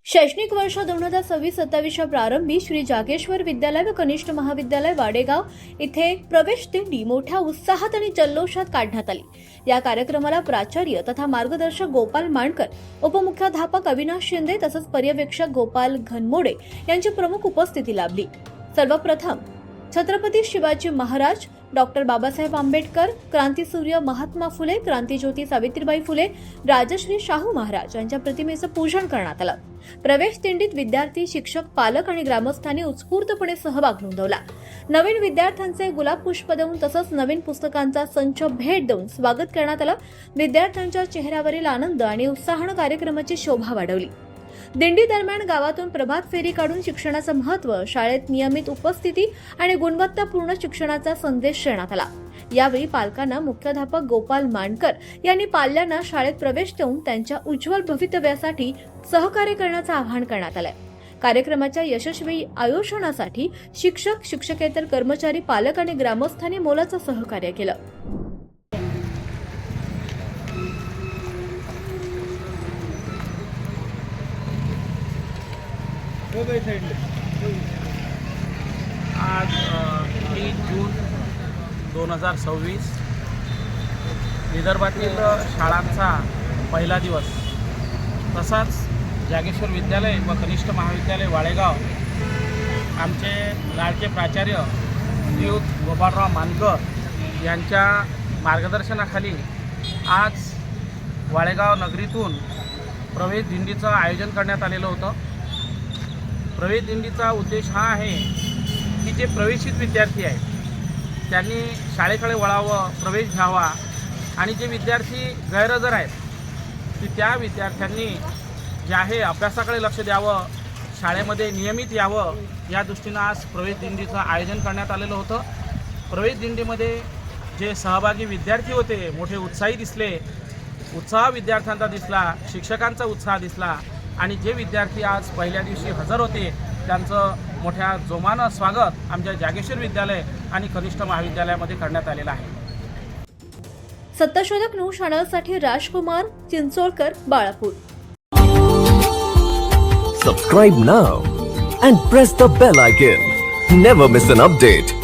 शैक्षणिक वर्ष 2026-27 प्रारंभी श्री जागेश्वर विद्यालय व कनिष्ठ महाविद्यालय वाडेगाव इथे प्रवेश दिंडी मोठ्या उत्साहात आणि जल्लोषात काढण्यात आली। या कार्यक्रमाला प्राचार्य तथा मार्गदर्शक गोपाल मांडकर, उपमुख्याध्यापक अविनाश शिंदे तसंच पर्यवेक्षक गोपाल घनमोडे यांची प्रमुख उपस्थिती लाभली। सर्वप्रथम छत्रपती शिवाजी महाराज, डॉक्टर बाबासाहेब आंबेडकर, क्रांतीसूर्य महात्मा फुले, क्रांतीज्योती सावित्रीबाई फुले, राजश्री शाहू महाराज यांच्या प्रतिमेचं पूजन करण्यात आलं। प्रवेश दिंडीत विद्यार्थी, शिक्षक, पालक आणि ग्रामस्थांनी उत्स्फूर्तपणे सहभाग नोंदवला। नवीन विद्यार्थ्यांचे गुलाब पुष्प देऊन तसंच नवीन पुस्तकांचा संच भेट देऊन स्वागत करण्यात आलं। विद्यार्थ्यांच्या चेहऱ्यावरील आनंद आणि उत्साहाने कार्यक्रमाची शोभा वाढवली। दिंडी दरम्यान गावातून प्रभात फेरी काढून शिक्षणाचं महत्त्व, शाळेत नियमित उपस्थिती आणि गुणवत्तापूर्ण शिक्षणाचा संदेश देण्यात आला। यावेळी पालकांना मुख्याध्यापक गोपाल मांडकर यांनी पाल्यांना शाळेत प्रवेश देऊन त्यांच्या उज्ज्वल भवितव्यासाठी सहकार्य करण्याचं आवाहन करण्यात आलंय। कार्यक्रमाच्या यशस्वी आयोजनासाठी शिक्षक, शिक्षकेतर कर्मचारी, पालक आणि ग्रामस्थांनी मोलाचं सहकार्य केलं। आज 3 जून 2026 विदर्भातील शाळांचा पहिला दिवस, तसाच जागेश्वर विद्यालय व कनिष्ठ महाविद्यालय वाडेगाव आमचे लाडके प्राचार्य श्रीयुत गोपालराव मानकर यांच्या मार्गदर्शनाखाली आज वाडेगाव नगरीतून प्रवेश दिंडीचं आयोजन करण्यात आलेलं होतं। प्रवेश दिंडीचा उद्देश हा आहे की जे प्रवेशित विद्यार्थी आहेत त्यांनी शाळेकडे वळावं, प्रवेश घ्यावा आणि जे विद्यार्थी गैरहजर आहेत की त्या विद्यार्थ्यांनी जे आहे अभ्यासाकडे लक्ष द्यावं, शाळेमध्ये नियमित यावं, या दृष्टीनं आज प्रवेश दिंडीचं आयोजन करण्यात आलेलं होतं। प्रवेश दिंडीमध्ये जे सहभागी विद्यार्थी होते मोठे उत्साही दिसले, उत्साह विद्यार्थ्यांचा दिसला, शिक्षकांचा उत्साह दिसला आणि जे विद्यार्थी आज पहिल्या दिवशी हजर होते त्यांचं मोठ्या जोमानं स्वागत आमच्या जागेश्वर विद्यालय आणि कनिष्ठ महाविद्यालयामध्ये करण्यात आलेलं आहे। सत्यशोधक न्यूज चॅनलसाठी Rajkumar Chincholkar, Balapur. Subscribe now and press the bell icon. Never miss an update.